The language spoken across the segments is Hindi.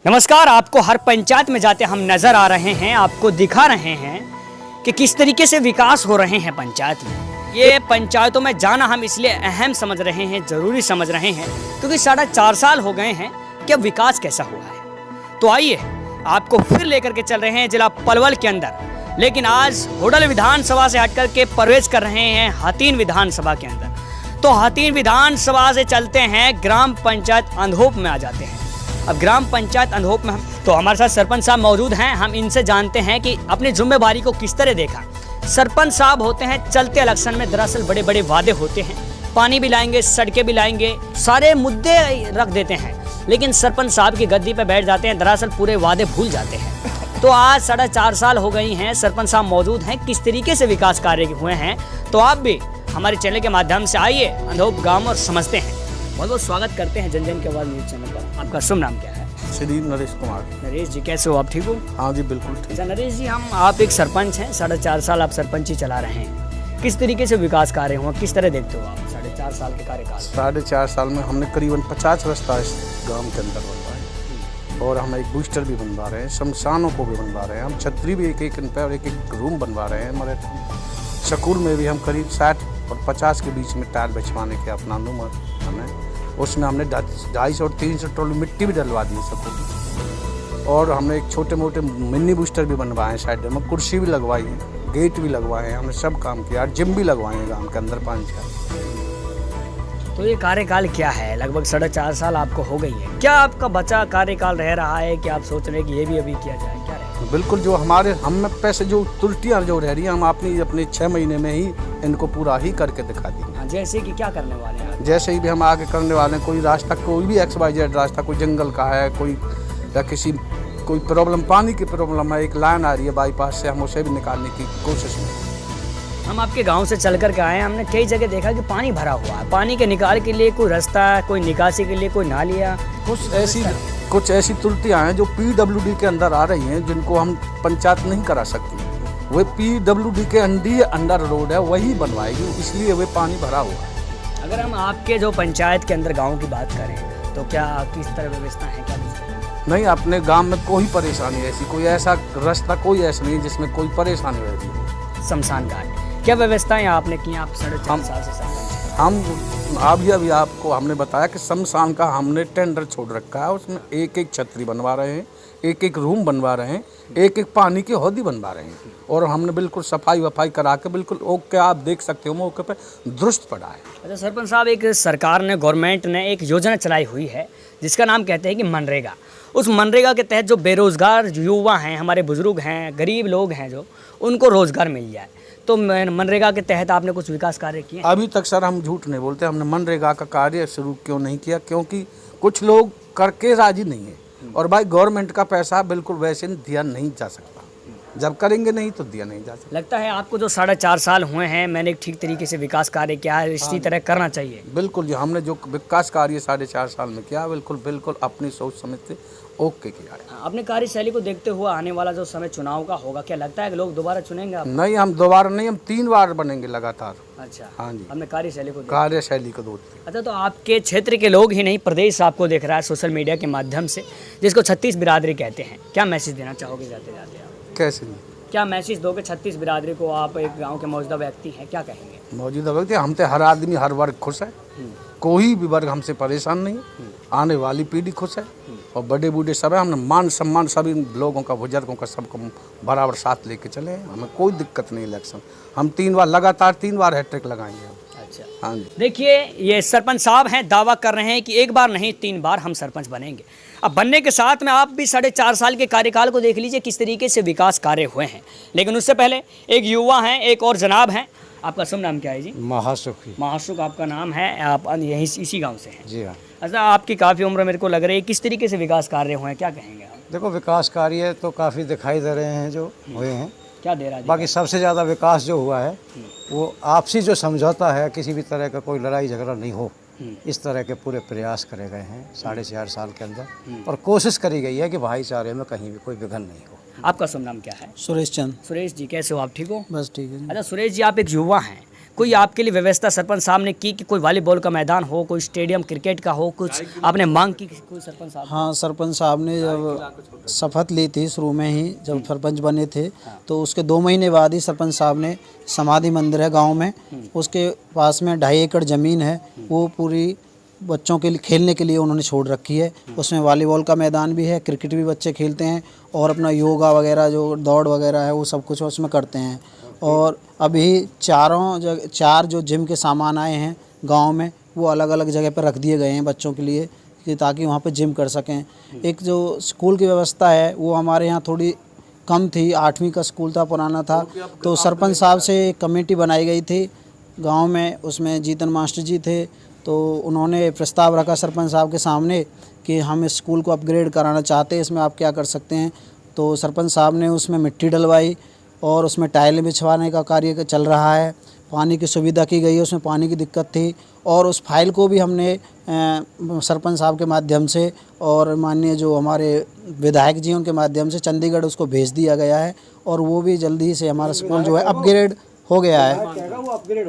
नमस्कार। आपको हर पंचायत में जाते हम नजर आ रहे हैं, आपको दिखा रहे हैं कि किस तरीके से विकास हो रहे हैं पंचायत में। ये पंचायतों में जाना हम इसलिए अहम समझ रहे हैं, जरूरी समझ रहे हैं, क्योंकि 4.5 साल हो गए हैं कि अब विकास कैसा हुआ है। तो आइए आपको फिर लेकर के चल रहे हैं जिला पलवल के अंदर, लेकिन आज होडल विधानसभा से हटकर के प्रवेश कर रहे हैं हाथीन विधानसभा के अंदर। तो हाथीन विधानसभा से चलते हैं ग्राम पंचायत अंधोप में आ जाते हैं। अब ग्राम पंचायत अंधोप में तो हमारे साथ सरपंच साहब मौजूद हैं। हम इनसे जानते हैं कि अपनी जिम्मेवारी को किस तरह देखा। सरपंच साहब होते हैं चलते इलेक्शन में दरअसल बड़े बड़े वादे होते हैं, पानी भी लाएंगे, सड़कें भी लाएंगे, सारे मुद्दे रख देते हैं, लेकिन सरपंच साहब की गद्दी पे बैठ जाते हैं, दरअसल पूरे वादे भूल जाते हैं। तो आज 4.5 साल हो गई हैं, सरपंच साहब मौजूद हैं, किस तरीके से विकास कार्य हुए हैं। तो आप भी हमारे चैनल के माध्यम से आइए अंधोप गाँव और समझते हैं। बहुत बहुत स्वागत करते हैं जन जन की आवाज़ न्यूज़ चैनल पर। आपका शुभ नाम क्या है? श्री नरेश कुमार। नरेश जी कैसे हो आप? ठीक हो? हाँ जी बिल्कुल ठीक। अच्छा नरेश जी, आप एक सरपंच हैं, 4.5 साल आप सरपंच ही चला रहे हैं। किस तरीके से विकास कार्य हुआ, किस तरह देखते हो आप 4.5 साल के कार्यकाल? 4.5 साल में हमने करीबन 50 रास्ता इस गांव के अंदर बनवाए और हम एक बूस्टर भी बनवा रहे हैं, शमशानों को भी बनवा रहे हैं, हम छतरी भी एक पे और एक रूम बनवा रहे हैं। हमारे स्कूल में भी हम करीब 60 और 50 के बीच में टायर बिछवाने के अपना हमें उसमें हमने 250 और 300 ट्रॉली मिट्टी भी डलवा दी सबको। और हमने एक छोटे मोटे मिनी बूस्टर भी बनवाए हैं, साइड में कुर्सी भी लगवाई है, गेट भी लगवाए हैं, हमने सब काम किया, जिम भी लगवाए हैं गाँव के अंदर 5-6। तो ये कार्यकाल क्या है? लगभग 4.5 साल आपको हो गई है, क्या आपका बचा कार्यकाल रह रहा है कि आप सोच रहे हैं कि ये भी अभी किया जाए? क्या रहे? बिल्कुल, जो हमारे हम में पैसे जो त्रुटियाँ जो रह रही हैं, हम अपने 6 महीने में ही इनको पूरा ही करके दिखा देंगे। जैसे कि क्या करने वाले हैं? जैसे ही भी हम आगे करने वाले हैं, कोई रास्ता, कोई भी XYZ रास्ता, कोई जंगल का है, कोई या किसी कोई प्रॉब्लम, पानी की प्रॉब्लम है, एक लाइन आ रही है बाईपास से, हम उसे भी निकालने की कोशिश में। हम आपके गांव से चल कर के आए हैं, हमने कई जगह देखा कि पानी भरा हुआ है। पानी के निकाल के लिए कोई रास्ता, कोई निकासी के लिए कोई नालियाँ, कुछ ऐसी त्रुटियाँ हैं जो PWD के अंदर आ रही हैं, जिनको हम पंचायत नहीं करा सकती। वो PWD के अंडर रोड है, वही बनवाएगी, इसलिए वे पानी भरा हुआ है। अगर हम आपके जो पंचायत के अंदर गांव की बात करें तो क्या किस तरह व्यवस्था है? क्या नहीं, अपने गांव में कोई परेशानी ऐसी, कोई ऐसा रास्ता कोई ऐसा नहीं जिसमें कोई परेशानी रहती है। शमशान घाट क्या व्यवस्थाएं आपने की? आप 4.5 साल से सरपंच। हम अभी आपको हमने बताया कि शमशान का हमने टेंडर छोड़ रखा है, उसमें एक छतरी बनवा रहे हैं, एक रूम बनवा रहे हैं, एक पानी की हौदी बनवा रहे हैं, और हमने बिल्कुल सफाई वफाई करा के बिल्कुल ओके, आप देख सकते हो मौके पे दुरुस्त पड़ा है। अच्छा सरपंच साहब, एक सरकार ने, गवर्नमेंट ने एक योजना चलाई हुई है जिसका नाम कहते हैं कि मनरेगा। उस मनरेगा के तहत जो बेरोजगार युवा हैं, हमारे बुजुर्ग हैं, गरीब लोग हैं, जो उनको रोजगार मिल जाए। तो मनरेगा के तहत आपने कुछ विकास कार्य किए? अभी तक सर हम झूठ नहीं बोलते, हमने मनरेगा का कार्य शुरू क्यों नहीं किया, क्योंकि कुछ लोग करके राजी नहीं है, और भाई गवर्नमेंट का पैसा बिल्कुल वैसे दिया नहीं जा सकता, जब करेंगे नहीं तो दिया नहीं जा सकता। लगता है आपको जो 4.5 साल हुए हैं, मैंने ठीक तरीके से विकास कार्य किया है, इसी तरह करना चाहिए? बिल्कुल जी, हमने जो विकास कार्य 4.5 साल में किया, बिल्कुल अपनी सोच समझ से ओके किया है। अपने कार्यशैली को देखते हुए आने वाला जो समय चुनाव का होगा, क्या लगता है कि लोग दोबारा चुनेंगे आप? नहीं, हम दोबारा नहीं, हम 3 बार बनेंगे लगातार। अच्छा, हाँ जी, हमने कार्यशैली को दूध। अच्छा, तो आपके क्षेत्र के लोग ही नहीं, प्रदेश आपको देख रहा है सोशल मीडिया के माध्यम से, जिसको 36 बिरादरी कहते हैं, क्या मैसेज देना चाहोगे जाते जाते आप? कैसे? क्या मैसेज दोगे 36 बिरादरी को? आप एक गांव के मौजूदा व्यक्ति हैं, क्या कहेंगे? मौजूदा व्यक्ति, हम तो हर आदमी, हर वर्ग खुश है, कोई भी वर्ग हमसे परेशान नहीं, आने वाली पीढ़ी खुश है, और बड़े बूढ़े सब है। हमने मान सम्मान सभी लोगों का, बुजुर्गों का, सबको बराबर साथ लेके चले, हमें कोई दिक्कत नहीं। इलेक्शन हम 3 बार लगातार 3 बार हैट्रिक लगाएंगे। अच्छा, हाँ जी। देखिए, ये सरपंच साहब हैं, दावा कर रहे हैं कि एक बार नहीं 3 बार हम सरपंच बनेंगे। अब बनने के साथ में आप भी 4.5 साल के कार्यकाल को देख लीजिए, किस तरीके से विकास कार्य हुए हैं। लेकिन उससे पहले एक युवा हैं, एक और जनाब हैं। आपका शुभ नाम क्या है जी? महासुख आपका नाम है, आप यहीं इसी गांव से हैं? जी हाँ। अच्छा, आपकी काफ़ी उम्र मेरे को लग रही है, किस तरीके से विकास कार्य हुए हैं, क्या कहेंगे आप? देखो, विकास कार्य तो काफ़ी दिखाई दे रहे हैं जो हुए हैं। क्या दे रहा है? बाकी सबसे ज़्यादा विकास जो हुआ है वो आपसी जो समझौता है, किसी भी तरह का कोई लड़ाई झगड़ा नहीं हो, इस तरह के पूरे प्रयास करे गए हैं 4.5 साल के अंदर, और कोशिश करी गई है कि भाईचारे में कहीं भी कोई विघन नहीं हो। आपका शुभ नाम क्या है? सुरेश चंद। सुरेश जी कैसे हो आप? ठीक हो? बस ठीक है। अच्छा सुरेश जी, आप एक युवा हैं, कोई आपके लिए व्यवस्था सरपंच साहब ने की कि कोई वॉलीबॉल का मैदान हो, कोई स्टेडियम क्रिकेट का हो, कुछ आपने मांग की कोई सरपंच साहब? हाँ, सरपंच साहब ने जब शपथ ली थी शुरू में ही, जब सरपंच बने थे, तो उसके 2 महीने बाद ही सरपंच साहब ने समाधि मंदिर है गांव में, उसके पास में 2.5 एकड़ ज़मीन है, वो पूरी बच्चों के लिए खेलने के लिए उन्होंने छोड़ रखी है। उसमें वॉलीबॉल का मैदान भी है, क्रिकेट भी बच्चे खेलते हैं और अपना योगा वगैरह जो दौड़ वगैरह है वो सब कुछ उसमें करते हैं। और अभी 4 जो जिम के सामान आए हैं गांव में, वो अलग अलग जगह पर रख दिए गए हैं बच्चों के लिए, कि ताकि वहाँ पे जिम कर सकें। एक जो स्कूल की व्यवस्था है वो हमारे यहाँ थोड़ी कम थी, 8वीं का स्कूल था, पुराना था, तो सरपंच साहब से एक कमेटी बनाई गई थी गांव में, उसमें जीतन मास्टर जी थे, तो उन्होंने प्रस्ताव रखा सरपंच साहब के सामने कि हम इस स्कूल को अपग्रेड कराना चाहते हैं, इसमें आप क्या कर सकते हैं। तो सरपंच साहब ने उसमें मिट्टी डलवाई और उसमें टाइलें बिछवाने का कार्य चल रहा है, पानी की सुविधा की गई है, उसमें पानी की दिक्कत थी, और उस फाइल को भी हमने सरपंच साहब के माध्यम से और माननीय जो हमारे विधायक जी उनके माध्यम से चंडीगढ़ उसको भेज दिया गया है, और वो भी जल्दी से हमारा स्कूल जो है अपग्रेड हो गया है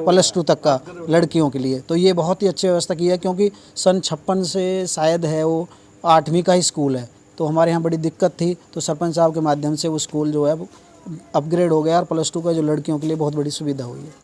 +2 तक का लड़कियों के लिए। तो ये बहुत ही अच्छी व्यवस्था की है, क्योंकि सन 56 से शायद है वो 8वीं का ही स्कूल है, तो हमारे यहाँ बड़ी दिक्कत थी, तो सरपंच साहब के माध्यम से वो स्कूल जो है वो अपग्रेड हो गया और +2 का जो लड़कियों के लिए बहुत बड़ी सुविधा हुई है।